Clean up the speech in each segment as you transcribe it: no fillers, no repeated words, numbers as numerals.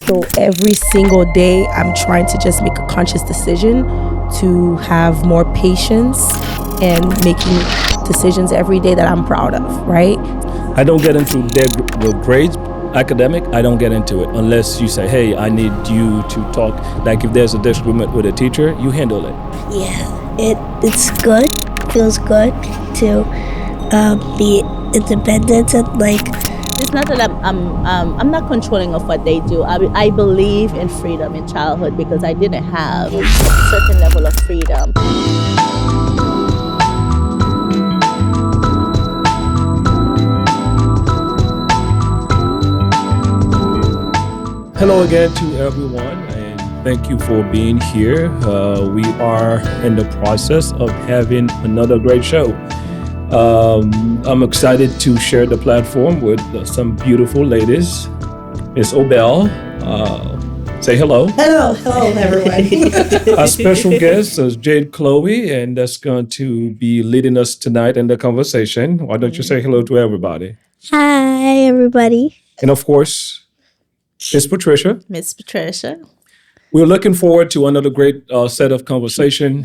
So every single day, I'm trying to just make a conscious decision to have more patience and making decisions every day that I'm proud of, right? I don't get into the grades, academic, I don't get into it unless you say, hey, I need you to talk. Like if there's a disagreement with a teacher, you handle it. Yeah, it's good, feels good to be independent and like. It's not that I'm not controlling of what they do. I believe in freedom in childhood because I didn't have a certain level of freedom. Hello again to everyone, and thank you for being here. We are in the process of having another great show. I'm excited to share the platform with some beautiful ladies. Miss Obel, say hello. Hello, everyone. Our special guest is Jade-Chloë, and that's going to be leading us tonight in the conversation. Why don't you say hello to everybody? Hi, everybody. And of course, Miss Patricia. Miss Patricia. We're looking forward to another great set of conversation.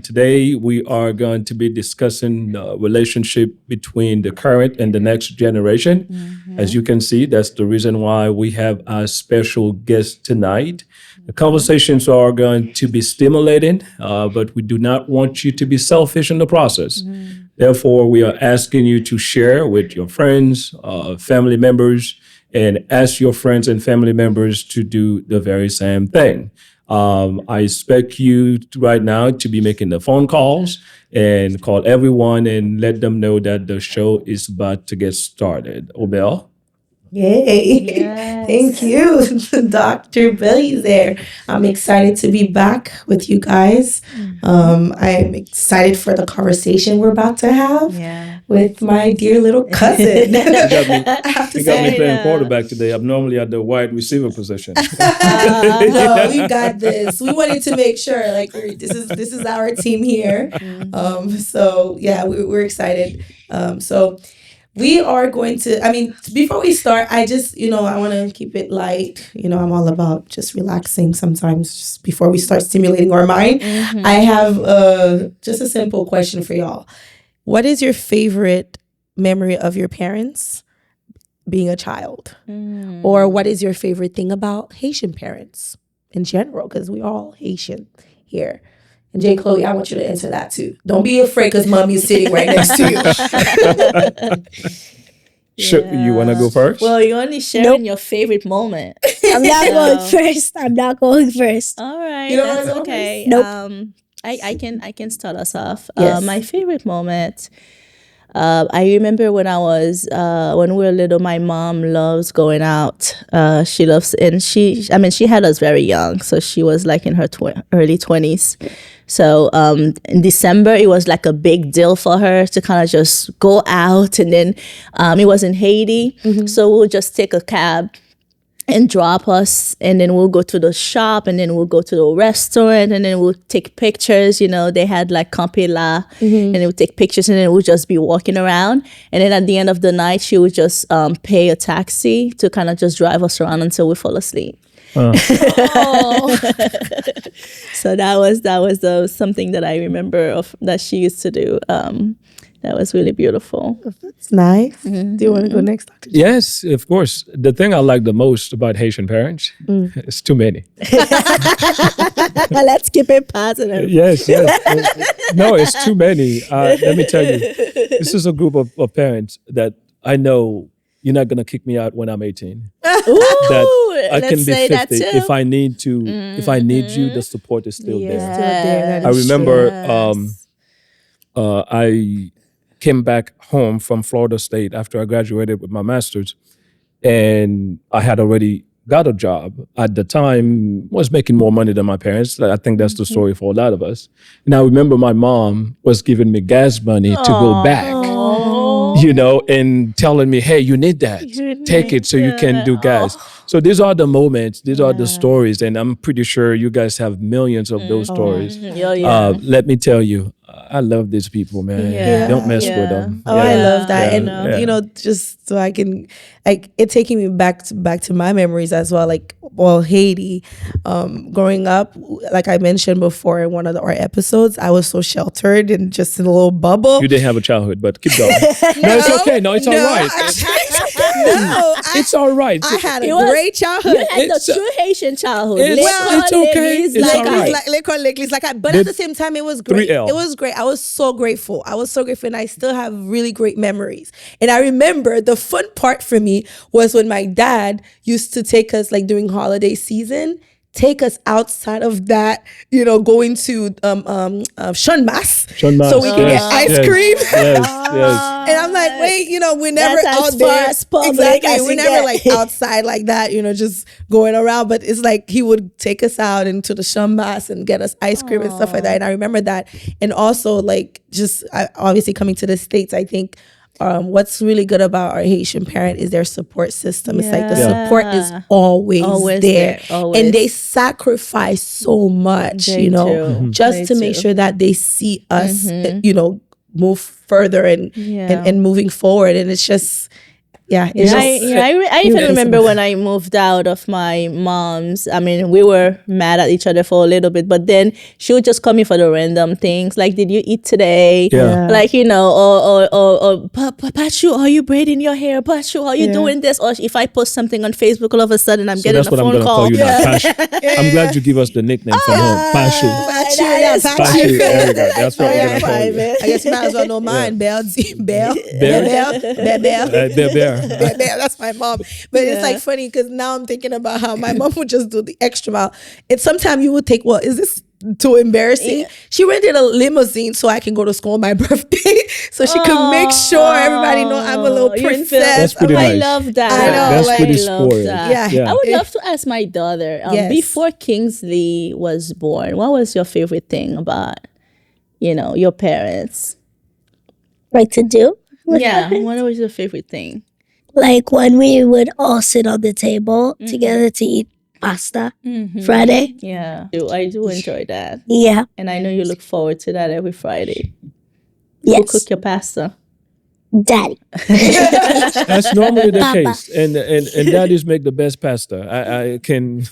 Today, we are going to be discussing the relationship between the current and the next generation. Mm-hmm. As you can see, that's the reason why we have our special guest tonight. The conversations are going to be stimulating, but we do not want you to be selfish in the process. Mm-hmm. Therefore, we are asking you to share with your friends, family members, and ask your friends and family members to do the very same thing. I expect you right now to be making the phone calls and call everyone and let them know that the show is about to get started. Obel? Yay. Yes. Thank you, Dr. Billy there. I'm excited to be back with you guys. I'm excited for the conversation we're about to have with my dear little cousin. You got me playing quarterback today. I'm normally at the wide receiver position. No, we got this. We wanted to make sure, like, this is our team here. So yeah, we're excited. So we are going to, before we start, I want to keep it light. I'm all about just relaxing sometimes just before we start stimulating our mind. Mm-hmm. I have just a simple question for y'all. What is your favorite memory of your parents being a child? Or what is your favorite thing about Haitian parents in general? Because we're all Haitian here. And Jade-Chloë, I want you to answer that too. Don't be afraid because mommy is sitting right next to you. You want to go first? Well, you're only sharing your favorite moment. I'm not going first. All right, You don't that's wanna go okay. Nope. I can start us off. Yes. My favorite moment. I remember when we were little, my mom loves going out. She had us very young, so she was like in her early 20s. So in December, it was like a big deal for her to kind of just go out. And then it was in Haiti. Mm-hmm. So we'll just take a cab and drop us, and then we'll go to the shop, and then we'll go to the restaurant, and then we'll take pictures. They had like Campela, and then we'll take pictures, and then we'll just be walking around. And then at the end of the night, she would just pay a taxi to kind of just drive us around until we fall asleep. Oh. So that was something that I remember of that she used to do. That was really beautiful. That's nice. Mm-hmm. Do you want to go next, Dr. Yes, of course. The thing I like the most about Haitian parents is too many. Let's keep it positive. Yes. No, it's too many. Let me tell you, this is a group of parents that I know you're not going to kick me out when I'm 18. Ooh, that I can be 50. That too. If I need to, if I need you, the support is still there. Still there. I remember I came back home from Florida State after I graduated with my master's, and I had already got a job. At the time, was making more money than my parents. I think that's the story for a lot of us. And I remember my mom was giving me gas money to go back, and telling me, hey, you need that. Take it so you can do gas. So these are the moments, these are the stories, and I'm pretty sure you guys have millions of those stories. Let me tell you, I love these people, man. Yeah. Don't mess with them. Oh, I love that, Yeah. and you know, just so I can, like, it taking me back to my memories as well. Like, well, Haiti, growing up, like I mentioned before in one of our episodes, I was so sheltered and just in a little bubble. You didn't have a childhood, but keep going. No, it's okay. No, it's all right. It's all right. I had a was- great childhood. You had the It's- true Haitian childhood. it's okay. It's all right. But at the same time, it was great. 3L. It was great. I was so grateful. And I still have really great memories. And I remember the fun part for me was when my dad used to take us, like during holiday season, take us outside of that, you know, going to Shun Mas, so we can get ice cream. Yes. And I'm like, wait, you know, we're never That's as out there. far as public Exactly. as We're you never get. like outside like that, you know, just going around. But it's like he would take us out into the Shambas and get us ice cream and stuff like that. And I remember that. And also, like, just obviously coming to the States, I think what's really good about our Haitian parent is their support system. It's like the support is always there. Always. And they sacrifice so much, They you know, do. just They to make do. sure that they see us, you know, move further and moving forward. And it's just, it's I even remember when I moved out of my mom's. I mean, we were mad at each other for a little bit, but then she would just call me for the random things, like, "Did you eat today?" Yeah. Like, you know, or Pachu, are you braiding your hair? Pachu, are you doing this? Or if I post something on Facebook, all of a sudden I'm So getting that's a what I'm phone going to call. call you now, Pashu. I'm glad you give us the nickname from home, Pashu. Pashu. There we go. That's what we're going to call you. I guess you might as well know mine. Bell. Bear. That's my mom. But it's like funny because now I'm thinking about how my mom would just do the extra mile. And sometimes you would take, well, is this too embarrassing? Yeah. She rented a limousine so I can go to school on my birthday, so she could make sure everybody know I'm a little You princess. feel- That's pretty I nice. love that. I know, That's like, pretty I love spoiled. that. Yeah. I would love to ask my daughter, Yes. before Kingsley was born, what was your favorite thing about, you know, your parents? Like to do? Yeah, what was your favorite thing? Like when we would all sit on the table together to eat pasta Friday. Yeah, I do enjoy that. Yeah. And I know you look forward to that every Friday. Yes. Who cook your pasta? Daddy. That's normally the Papa. case. And daddies make the best pasta. I can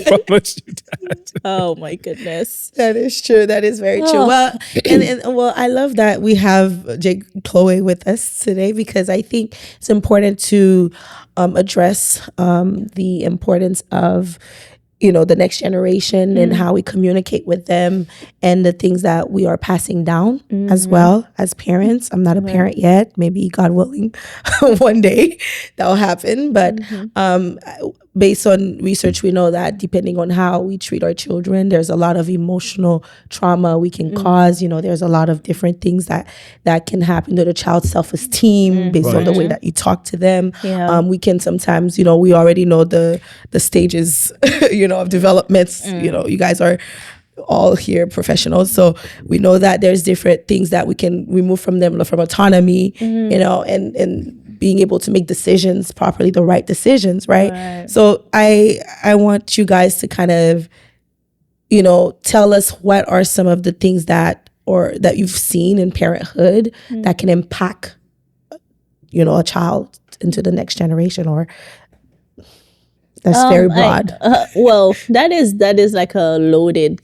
promise you that. Oh my goodness. That is true. That is very true. Well, and well, I love that we have Jade-Chloë with us today because I think it's important to address the importance of, you know, the next generation and how we communicate with them and the things that we are passing down as well as parents. I'm not a parent yet. Maybe, God willing, one day that will happen. But based on research, we know that depending on how we treat our children, there's a lot of emotional trauma we can cause. You know, there's a lot of different things that can happen to the child's self-esteem based on the way that you talk to them. Yeah. We can sometimes, you know, we already know the stages, you know, of developments. You know, you guys are all here professionals, so we know that there's different things that we can remove from them, from autonomy, you know, and being able to make decisions properly, the right decisions, right? So I want you guys to kind of, you know, tell us what are some of the things that you've seen in parenthood that can impact, you know, a child into the next generation, or that's very broad. Well, that is like a loaded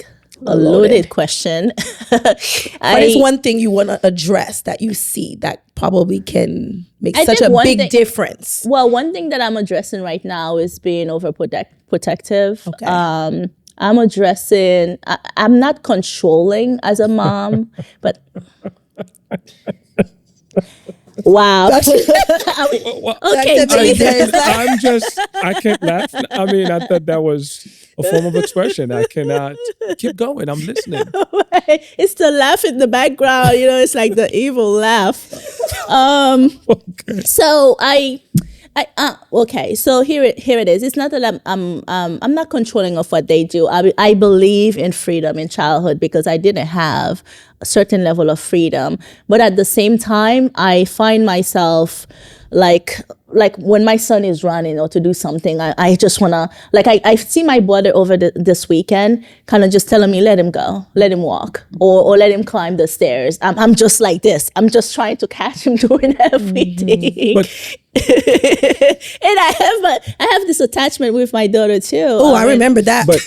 question. What is one thing you want to address that you see that probably can make I such think a one big thing- difference? Well, one thing that I'm addressing right now is being overprotective. Okay. I'm addressing. I'm not controlling as a mom, but wow. Okay, I can't laugh. I mean, I thought that was a form of expression. I cannot keep going. I'm listening. It's the laugh in the background. You know, it's like the evil laugh. So okay. So here it is. It's not that I'm not controlling of what they do. I believe in freedom in childhood because I didn't have a certain level of freedom. But at the same time, I find myself like when my son is running or to do something, I just want to, like, I see my brother over this weekend kind of just telling me, let him go, let him walk, or let him climb the stairs. I'm just like this. I'm just trying to catch him doing everything. And I have this attachment with my daughter too. Oh, I remember that. But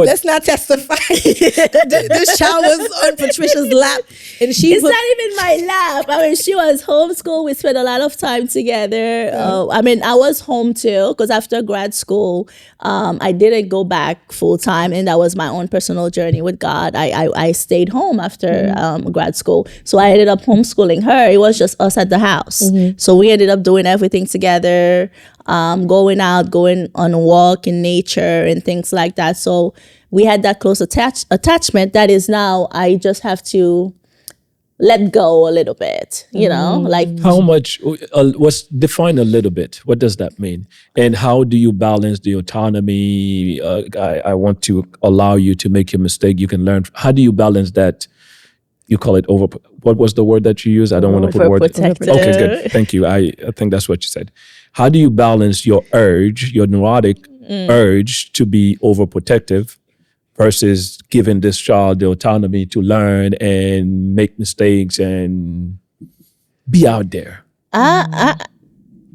Let's not testify. This child was on Patricia's lap, and It's not even my lap. I mean, she was homeschooled. We spent a lot of time together. I mean, I was home too, because after grad school, I didn't go back full time, and that was my own personal journey with God. I stayed home after grad school, so I ended up homeschooling her. It was just us at the house, so we ended up doing everything together, going out, going on a walk in nature and things like that. So we had that close attachment that is now I just have to let go a little bit, you know, like how much, what's define a little bit, what does that mean? And how do you balance the autonomy? I want to allow you to make your mistake, you can learn. How do you balance that? You call it what was the word that you used? I don't want to put words. Overprotective. Okay, good. Thank you. I think that's what you said. How do you balance your urge, your neurotic urge to be overprotective versus giving this child the autonomy to learn and make mistakes and be out there? I'm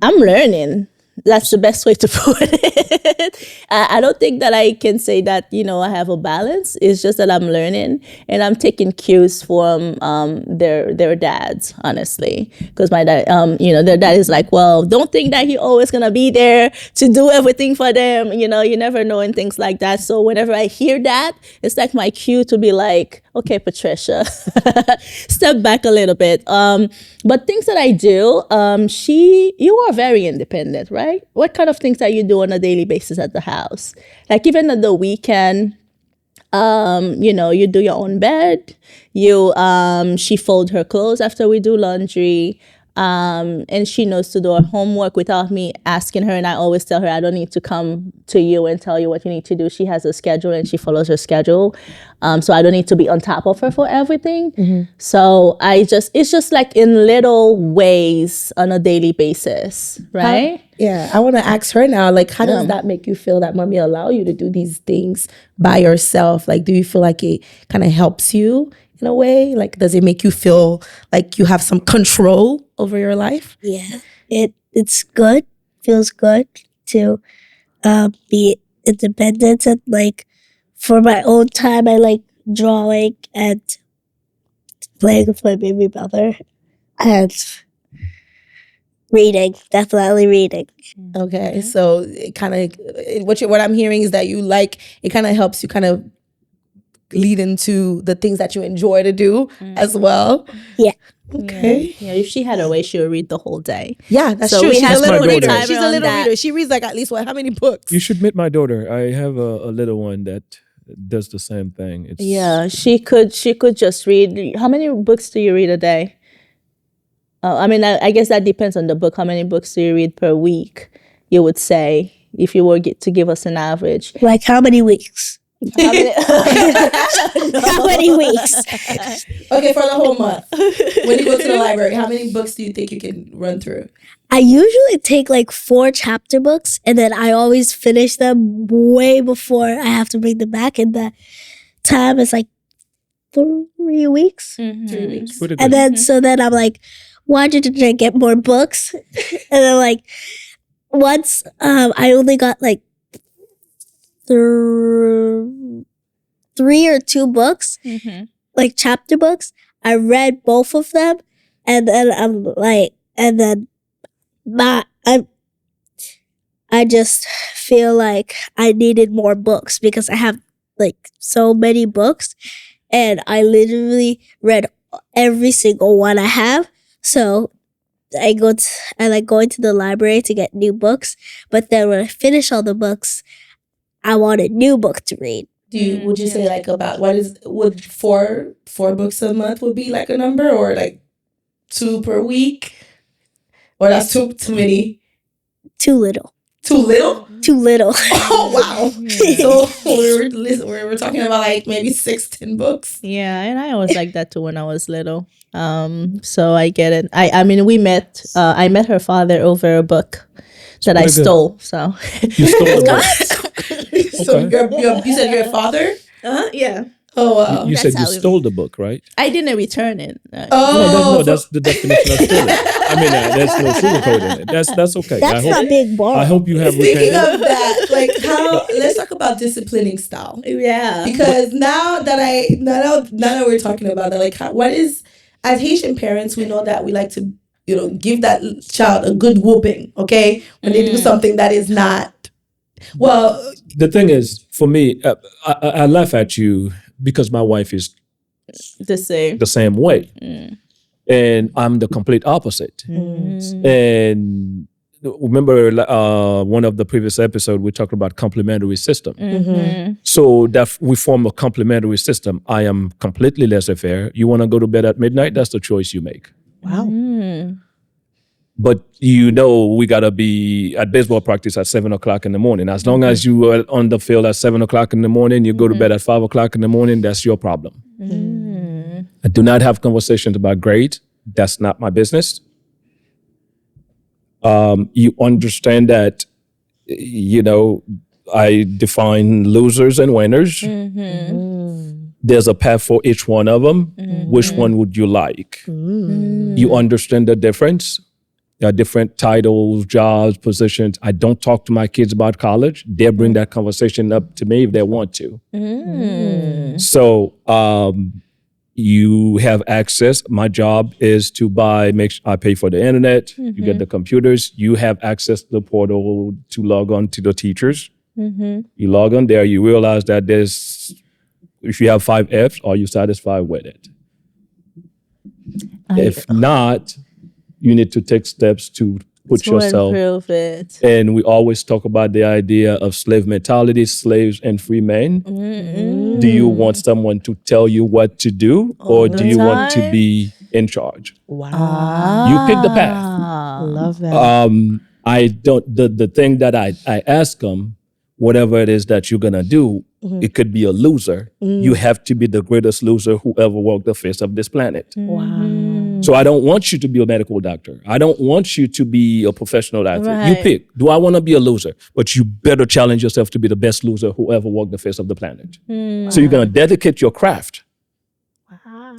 learning. That's the best way to put it. I don't think that I can say that, you know, I have a balance. It's just that I'm learning and I'm taking cues from their dads, honestly. Because my dad, you know, their dad is like, well, don't think that he always going to be there to do everything for them. You know, you never know and things like that. So whenever I hear that, it's like my cue to be like, okay, Patricia, step back a little bit. But things that I do, you are very independent, right? What kind of things that you do on a daily basis at the house? Like even at the weekend, you know, you do your own bed. She folds her clothes after we do laundry. And she knows to do her homework without me asking her. And I always tell her, I don't need to come to you and tell you what you need to do. She has a schedule and she follows her schedule. So I don't need to be on top of her for everything. So it's just like in little ways on a daily basis, right? I want to ask her now, like, how does that make you feel that mommy allow you to do these things by yourself? Like, do you feel like it kind of helps you in a way? Like, does it make you feel like you have some control over your life? Yeah, it's good. Feels good to be independent, and like for my own time, I like drawing and playing with my baby brother and reading. Definitely reading. Okay, so it kind of what I'm hearing is that you like it. Kind of helps you kind of lead into the things that you enjoy to do as well. Yeah. Okay. Yeah, if she had her way, she would read the whole day. Yeah, that's So true. we She's have a little my reader. daughter. She's a on little that. reader. She reads like at least how many books? You should meet my daughter. I have a little one that does the same thing. It's, Yeah, she could just read. How many books do you read a day? I mean, I guess that depends on the book. How many books do you read per week, you would say, if you were to give us an average? Like how many weeks? How many, How many weeks? Okay, for the whole month. When you go to the library, how many books do you think you can run through? I usually take like 4 chapter books, and then I always finish them way before I have to bring them back. And the time is like 3 weeks. 3 weeks. pretty good. And then so then I'm like, why didn't I get more books? And then like once I only got like 3 or 2 books, like chapter books. I read both of them, and then I'm like, and then I just feel like I needed more books because I have like so many books, and I literally read every single one I have. So I like going to the library to get new books, but then when I finish all the books, I want a new book to read. Would you say like about would 4 books a month would be like a number, or like 2 per week? Or that's too many? Too little. Too little? Too little. Oh, wow. So we were talking about like maybe 6-10 books. Yeah, and I was like that too when I was little. So I get it. I mean, we met. I met her father over a book that I pretty good. stole. So You stole a book. So Okay. you said you're a father? yeah, Oh, wow. You said That's you how it- stole the book, right? I didn't return it. Oh, That's the definition of stealing. I mean, there's no sugarcoating it. That's okay. That's I not hope, big bar. I hope you have speaking returned it. of that, like let's talk about disciplining style. Yeah, Because now that we're talking about that, like what is, as Haitian parents, we know that we like to, give that child a good whooping, okay? When they do something that is not, well, The thing is, for me, I laugh at you because my wife is the same. the same way. And I'm the complete opposite. And remember one of the previous episodes, we talked about complementary system. So that we form a complementary system. I am completely laissez-faire. You want to go to bed at midnight? That's the choice you make. wow. But we got to be at baseball practice at 7 o'clock in the morning. As long as you are on the field at 7 o'clock in the morning, you go to bed at 5 o'clock in the morning, that's your problem. I do not have conversations about grades. That's not my business. You understand that, I define losers and winners. There's a path for each one of them. Which one would you like? You understand the difference? There are different titles, jobs, positions. I don't talk to my kids about college. They bring that conversation up to me if they want to. So you have access. My job is to I pay for the internet. You get the computers. You have access to the portal to log on to the teachers. You log on there. You realize that if you have 5 Fs, are you satisfied with it? If not, you need to take steps to put To yourself. improve it. And we always talk about the idea of slave mentality, slaves and free men. Do you want someone to tell you what to do, or do you want to time? be in charge? Wow. You pick the path. Love that. I don't. The thing that I ask them, whatever it is that you're gonna do, it could be a loser. You have to be the greatest loser who ever walked the face of this planet. Wow. So I don't want you to be a medical doctor. I don't want you to be a professional athlete. You Right. pick. Do I want to be a loser? But you better challenge yourself to be the best loser who ever walked the face of the planet. So you're going to dedicate your craft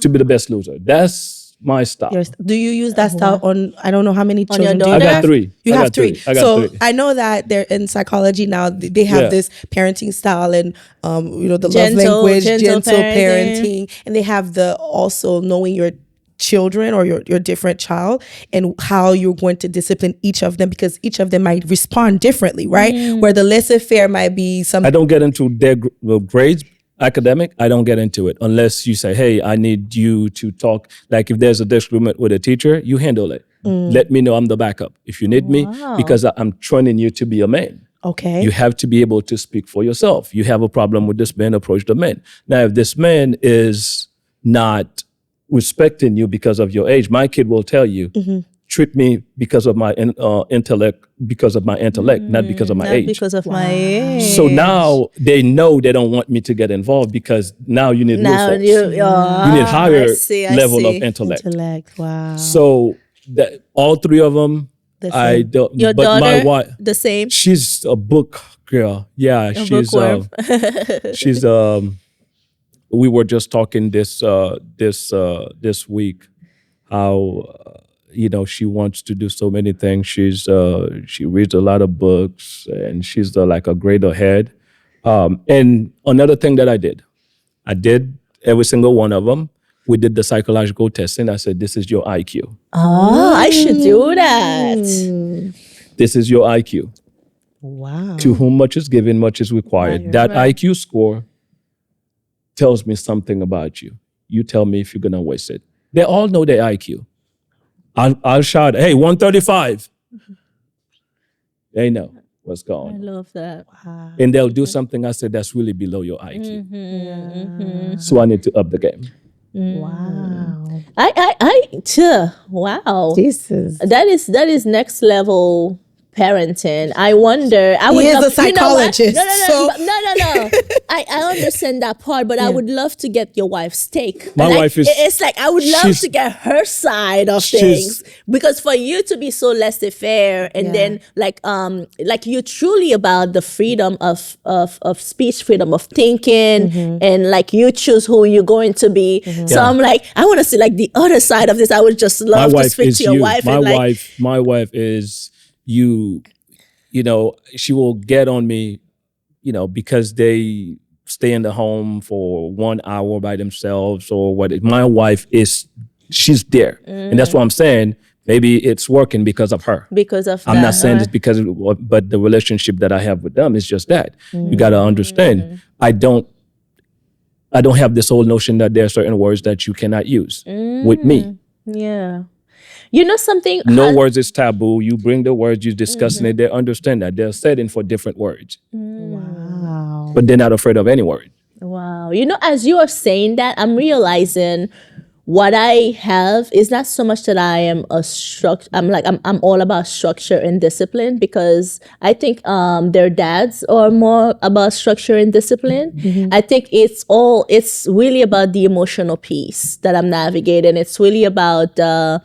to be the best loser. That's my style. Do you use that style on, I don't know how many On children your do you I daughter? got have? 3. You I have got 3. I got So 3. I know that they're in psychology now. They have Yeah. this parenting style and the Gentle- love language, gentle gentle parenting. parenting, and they have the also knowing your children or your different child and how you're going to discipline each of them, because each of them might respond differently, right? Where the laissez-faire might be I something. don't get into their grades, academic. I don't get into it unless you say, hey, I need you to talk. Like if there's a disagreement with a teacher, you handle it. Let me know, I'm the backup. If you need me, because I'm training you to be a man. Okay. You have to be able to speak for yourself. You have a problem with this man, approach the man. Now, if this man is not respecting you because of your age, my kid will tell you, treat me because of my intellect, not because of my Not age. because of my age. So now they know they don't want me to get involved because now you need Now real folks. you You need higher I level see. of intellect. Wow. So that all 3 of them, I don't. Your but daughter, my wife, the same. she's a book girl. Yeah, she's bookworm. she's we were just talking this week how she wants to do so many things. She reads a lot of books and she's like a grade ahead. And another thing that I did every single one of them. We did the psychological testing. I said, this is your IQ. Oh, I should do that. This is your IQ. Wow. To whom much is given, much is required. That IQ score tells me something about you. You tell me if you're going to waste it. They all know their IQ. I'll shout, hey, 135. They know what's I going on. love that. And they'll do something I said that's really below your IQ. So I need to up the game. Wow. Wow. Jesus. That is next level parenting, I wonder. I would He is love, a psychologist, No, so- no. I understand that part, but I would love to get your wife's take. My Like, wife is- It's like I would love she's- to get her side of she's- things, because for you to be so laissez-faire, and then like you're truly about the freedom of speech, freedom of thinking, and like you choose who you're going to be. So Yeah. I'm like, I want to see like the other side of this. I would just My love to wife speak is to your you. wife. My and like, wife is you. You know, she will get on me, you know, because they stay in the home for 1 hour by themselves or what. My wife she's there. And that's what I'm saying. Maybe it's working because of her. because of I'm that. not saying it's because of but the relationship that I have with them is just that. You got to understand. I don't have this whole notion that there are certain words that you cannot use with me. Yeah. You know something? No words is taboo. You bring the words, you discussing it. They understand that. They're setting for different words. Wow. But they're not afraid of any word. Wow. You know, as you are saying that, I'm realizing what I have is not so much that I am a structure. I'm all about structure and discipline, because I think their dads are more about structure and discipline. I think it's really about the emotional piece that I'm navigating. It's really about the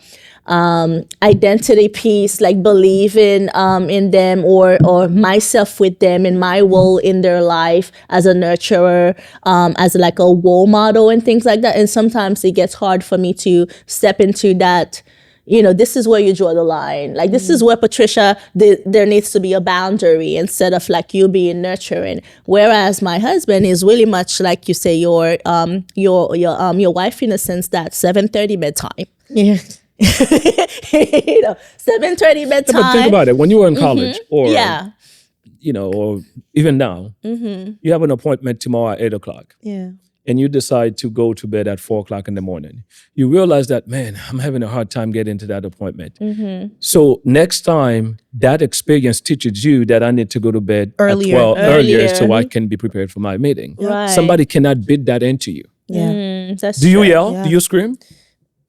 identity piece, like believing in them or myself with them, in my role in their life as a nurturer, as like a role model and things like that. And sometimes it gets hard for me to step into that. You know, this is where you draw the line. Like, this is where, Patricia, there needs to be a boundary instead of like you being nurturing. Whereas my husband is really much like you say, your wife, in a sense, that 7:30 bedtime. Yeah. You know, 7:30 bedtime. But think about it. When you were in college or, Yeah. you know, or even now, you have an appointment tomorrow at 8 o'clock. Yeah. And you decide to go to bed at 4 o'clock in the morning. You realize that, man, I'm having a hard time getting to that appointment. So next time, that experience teaches you that I need to go to bed Earlier. earlier so I can be prepared for my meeting. Right. Somebody cannot bid that into you. Yeah. That's Do you true. yell? Yeah. Do you scream?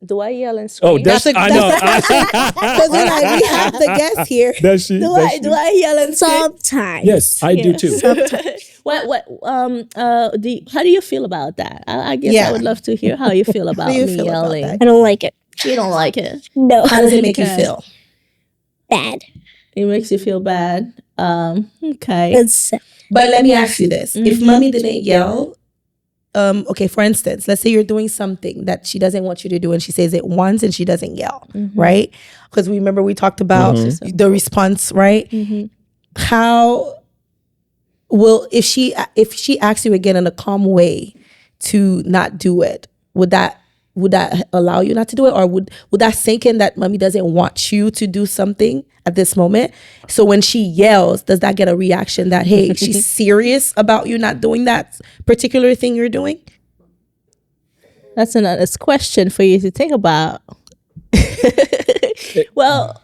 Do I yell and scream? Oh, that's I know. Because we're like, we have the guest here. That's she. do I yell and scream? Sometimes. Yes, I do too. How do you feel about that? I guess Yeah. I would love to hear how you feel about you me feel about yelling. that? I don't like it. You don't like it. No. How does it make you Okay. feel? Bad. It makes you feel bad. Okay. It's But let me ask you this. If mommy didn't yell, okay, for instance, let's say you're doing something that she doesn't want you to do and she says it once and she doesn't yell, right? Because remember we talked about the response, right? How will, if she asks you again in a calm way to not do it, would that allow you not to do it? Or would that sink in that mommy doesn't want you to do something at this moment? So when she yells, does that get a reaction that, hey, she's serious about you not doing that particular thing you're doing? That's an honest question for you to think about. Well,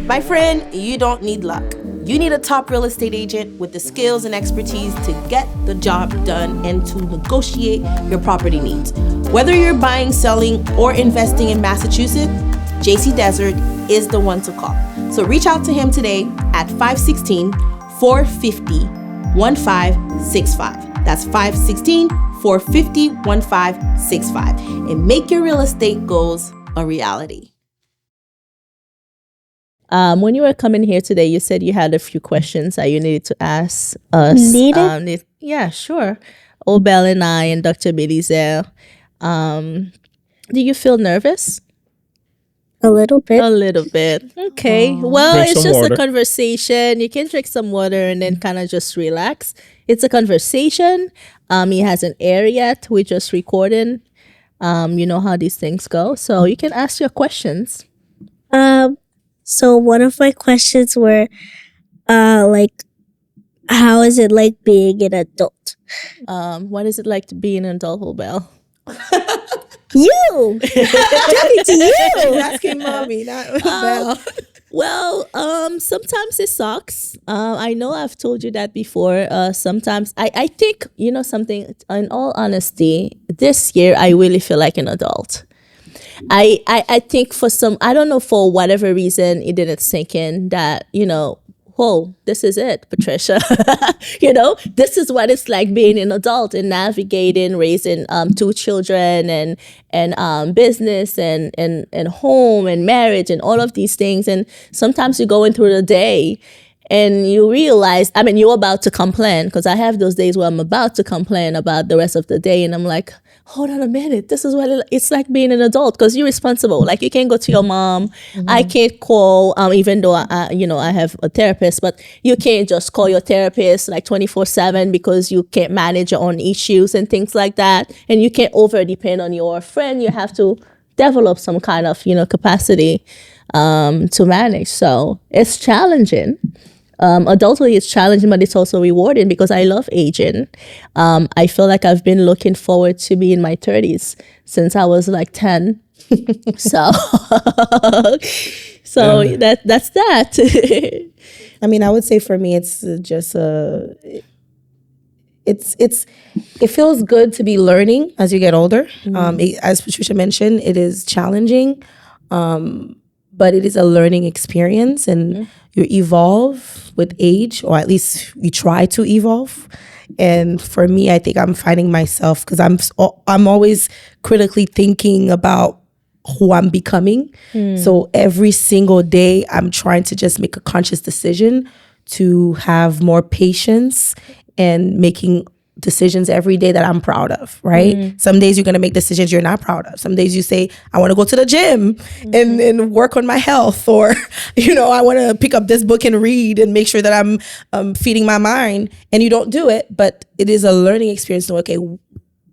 My friend, you don't need luck. You need a top real estate agent with the skills and expertise to get the job done and to negotiate your property needs. Whether you're buying, selling, or investing in Massachusetts, JC Desert is the one to call. So reach out to him today at 516-450-1565. That's 516-450-1565. And make your real estate goals a reality. when you were coming here today, you said you had a few questions that you needed to ask us. Yeah, sure. Obel and I and Dr. Belizel. Do you feel nervous? A little bit. A little bit. Okay. Well, Drink it's some just water. a conversation. You can drink some water and then kind of just relax. It's a conversation. It hasn't aired yet. We're just recording. You know how these things go. So you can ask your questions. So one of my questions were, like, how is it like being an adult? What is it like to be an adult, Obel? You! Talking to you! Asking mommy, not Belle. Well, sometimes it sucks. I know I've told you that before. Sometimes I think, you know something, in all honesty, this year I really feel like an adult. I think I don't know, for whatever reason, it didn't sink in that, whoa, this is it, Patricia. This is what it's like being an adult and navigating, raising two children and business and home and marriage and all of these things. And sometimes you're going through the day and you realize, you're about to complain, because I have those days where I'm about to complain about the rest of the day. And I'm like, hold on a minute. This is what it's like being an adult, because you're responsible. Like, you can't go to your mom. I can't call, even though I have a therapist, but you can't just call your therapist like 24/7 because you can't manage your own issues and things like that. And you can't over depend on your friend. You have to develop some kind of, capacity to manage. So it's challenging. Adulthood is challenging, but it's also rewarding because I love aging. I feel like I've been looking forward to be in my 30s since I was like 10. So that's that. I would say for me, it's just it feels good to be learning as you get older. As Patricia mentioned, it is challenging, but it is a learning experience, and you evolve with age, or at least you try to evolve. And for me, I think I'm finding myself, because I'm always critically thinking about who I'm becoming. So every single day, I'm trying to just make a conscious decision to have more patience and making decisions every day that I'm proud of, right? Some days you're going to make decisions you're not proud of. Some days you say, I want to go to the gym and work on my health, or, I want to pick up this book and read and make sure that I'm feeding my mind, and you don't do it. But it is a learning experience. So, okay,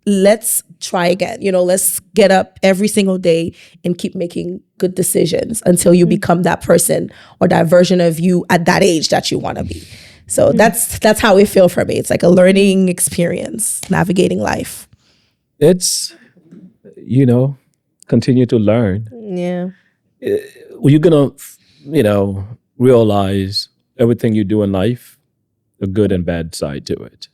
let's try again. Let's get up every single day and keep making good decisions until you become that person or that version of you at that age that you want to be. So that's how it feels for me. It's like a learning experience, navigating life. It's, continue to learn. Yeah. You're going to, realize everything you do in life, the good and bad side to it.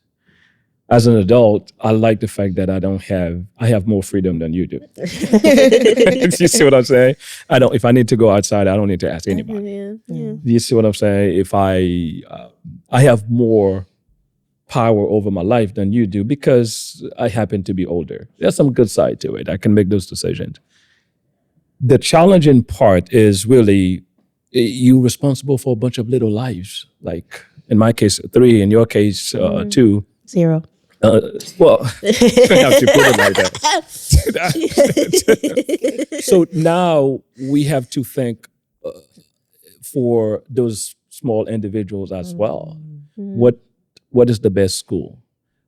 As an adult, I like the fact that I have more freedom than you do. You see what I'm saying? If I need to go outside, I don't need to ask anybody. Yeah. You see what I'm saying? If I have more power over my life than you do because I happen to be older. There's some good side to it. I can make those decisions. The challenging part is really you responsible for a bunch of little lives. Like in my case, 3. In your case, 2. 0. Well, I have to put it like that. So now we have to think for those small individuals as well. What is the best school?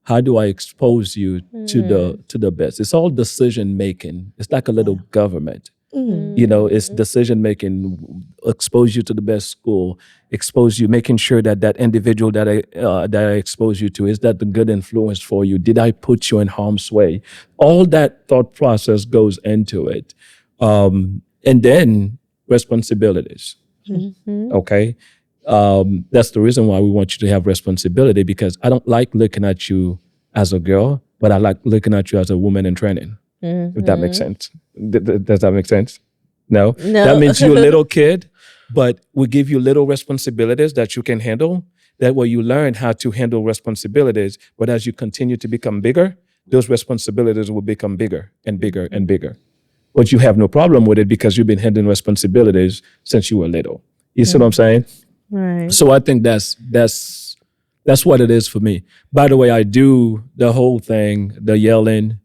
How do I expose you to the best? It's all decision making. It's like a little government. It's decision making. Expose you to the best school. Expose you, making sure that individual that I expose you to, is that the good influence for you? Did I put you in harm's way? All that thought process goes into it, and then responsibilities. Okay. That's the reason why we want you to have responsibility, because I don't like looking at you as a girl, but I like looking at you as a woman in training. If that makes sense. Does that make sense? No? That means you're a little kid, but we give you little responsibilities that you can handle. That way you learn how to handle responsibilities, but as you continue to become bigger, those responsibilities will become bigger and bigger and bigger. But you have no problem with it because you've been handling responsibilities since you were little. You see what I'm saying? Right. So I think that's what it is for me. By the way, I do the whole thing, the yelling,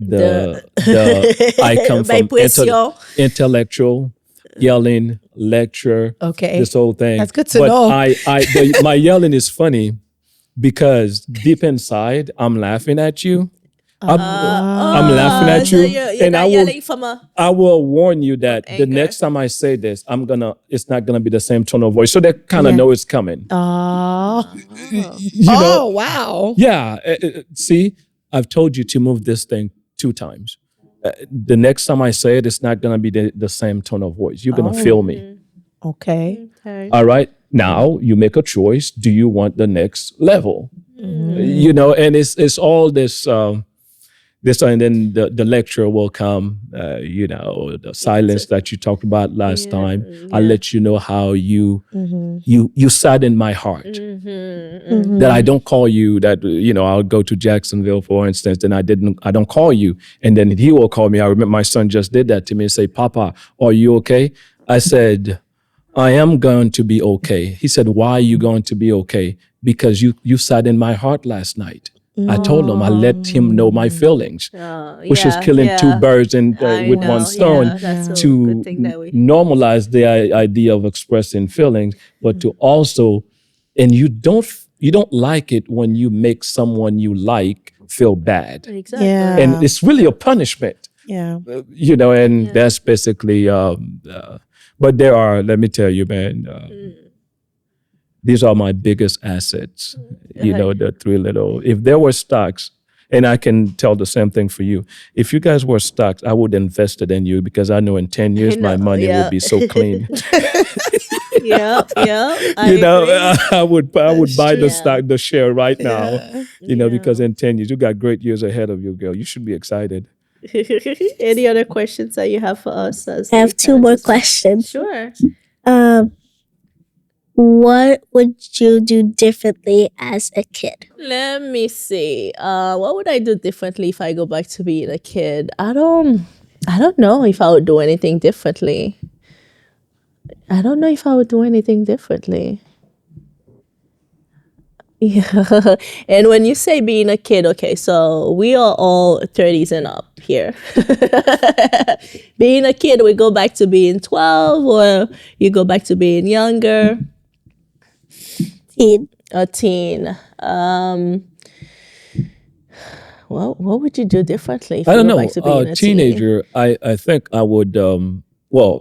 I come from intellectual, yelling, lecture, this whole thing. That's good to know. My yelling is funny because deep inside, I'm laughing at you. I'm laughing at you, and I will warn you that the next time I say this, it's not gonna be the same tone of voice, so they kind of know it's coming. Wow! Yeah, see, I've told you to move this thing 2 times. The next time I say it, it's not gonna be the same tone of voice. You're gonna feel me. Okay. All right. Now you make a choice. Do you want the next level? And it's all this. this, and then the lecture will come. The silence that you talked about last time. I'll let you know how you sat in my heart. That I don't call you. That I'll go to Jacksonville, for instance, and I don't call you, and then he will call me. I remember my son just did that to me and say, "Papa, are you okay?" I said, "I am going to be okay." He said, "Why are you going to be okay?" "Because you sat in my heart last night." I told him, I let him know my feelings, which is killing two birds with one stone, That's a to good thing that we. normalize the idea of expressing feelings, but to also, and you don't like it when you make someone you like feel bad. Exactly. Yeah. And it's really a punishment, Yeah. and that's basically, but there are, let me tell you, man, these are my biggest assets. The three little, if there were stocks, and I can tell the same thing for you. If you guys were stocks, I would invest it in you, because I know in 10 years my money would be so clean. Yeah. I would buy true. the share right now, because in 10 years, you got great years ahead of you, girl. You should be excited. Any other questions that you have for us? I have two more questions. Sure. What would you do differently as a kid? Let me see. What would I do differently if I go back to being a kid? I don't know if I would do anything differently. I don't know if I would do anything differently. Yeah. And when you say being a kid, okay, so we are all 30s and up here. Being a kid, we go back to being 12, or you go back to being younger. Teen. A teen. Well, what would you do differently if I you don't go know. back to being a Teenager, I think I would,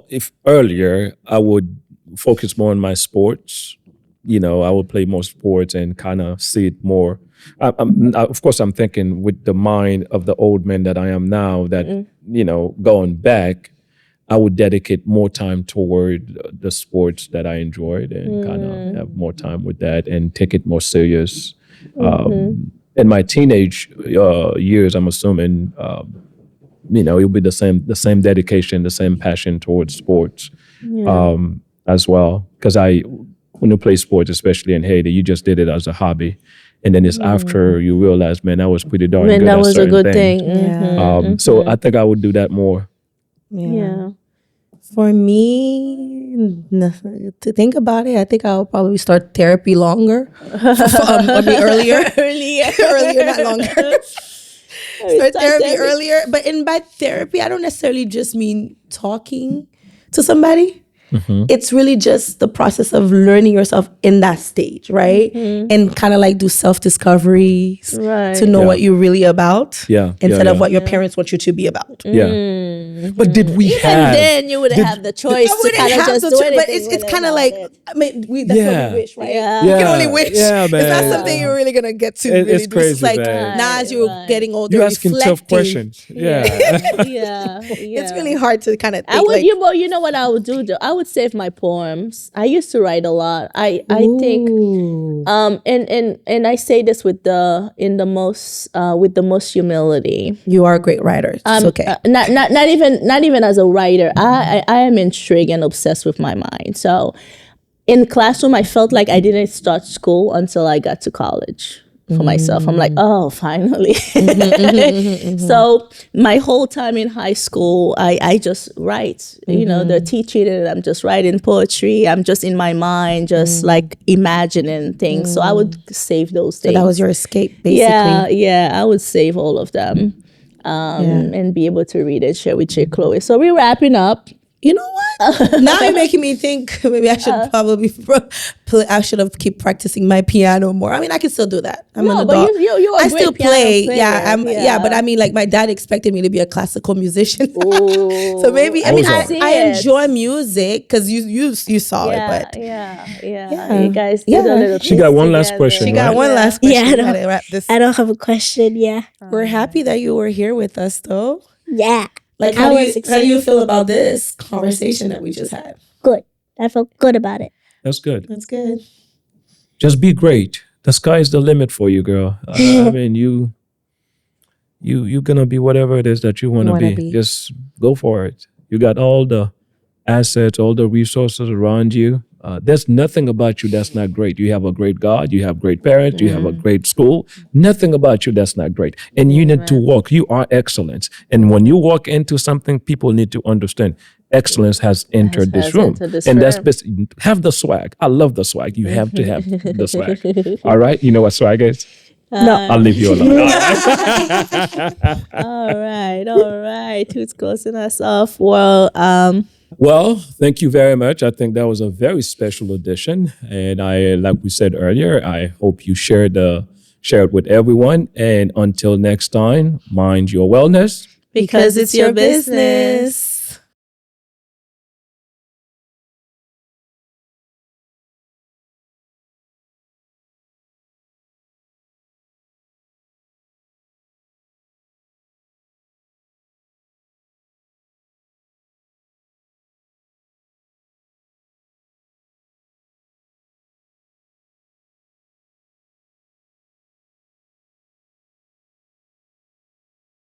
if earlier, I would focus more on my sports. I would play more sports and kind of see it more. Of course, I'm thinking with the mind of the old man that I am now, that, going back, I would dedicate more time toward the sports that I enjoyed, and kind of have more time with that and take it more serious. In my teenage years, I'm assuming, it'll be the same dedication, the same passion towards sports as well. Because when you play sports, especially in Haiti, you just did it as a hobby. And then it's after you realize, man, that was pretty darn good. That was a good thing. thing. So I think I would do that more. Yeah. For me, to think about it, I think I'll probably start therapy longer. Earlier. Earlier, not longer. Start therapy earlier. But by therapy, I don't necessarily just mean talking to somebody. It's really just the process of learning yourself in that stage, right? And kind of like do self-discoveries to know what you're really about instead of what your parents want you to be about. But did we have... And then you would have the choice to kind of just do anything. But it's kind of like, I mean, that's what we wish, right? Yeah. You can only wish. Yeah, man. It's not something you're really going to get to really It's do. crazy, It's like, man. now as you're getting older, You're asking tough reflecting. questions. Yeah. It's really hard to kind of think. I would, you know what I would do though? I would save my poems. I used to write a lot. I think, and I say this with the most humility. You are a great writer. It's okay. Not even as a writer. I am intrigued and obsessed with my mind. So in classroom, I felt like I didn't start school until I got to college for myself. I'm like, oh, finally. So my whole time in high school, I just write. They're teaching it, and I'm just writing poetry. I'm just in my mind, just like imagining things. So I would save those things. So that was your escape, basically. Yeah, I would save all of them. And be able to read and share with Jade-Chloë. So we're wrapping up. You know what? Now you're making me think maybe I should probably I should have keep practicing my piano more. I mean, I can still do that. I'm an adult. But you're I a still great piano play. player. Yeah, but I mean, like my dad expected me to be a classical musician. Ooh. So maybe I it. enjoy music because you saw it, but yeah. You guys did a little. She got one last question. she got one last question. Yeah, We gotta wrap this. I don't have a question. Yeah. We're happy that you were here with us, though. Yeah. Like, how do you feel about this conversation that we just had? Good. I felt good about it. That's good. That's good. Just be great. The sky is the limit for you, girl. I mean, you're gonna be whatever it is that you want to be. Just go for it. You got all the assets, all the resources around you. There's nothing about you that's not great. You have a great God. You have great parents. You have a great school. Nothing about you that's not great. And you need to walk. You are excellence. And when you walk into something, people need to understand excellence has entered this room. And that's have the swag. I love the swag. You have to have the swag. All right. You know what swag is? No. I'll leave you alone. All right. Who's closing us off? Well, thank you very much. I think that was a very special edition. And like we said earlier, I hope you share it with everyone. And until next time, mind your wellness. Because it's your business.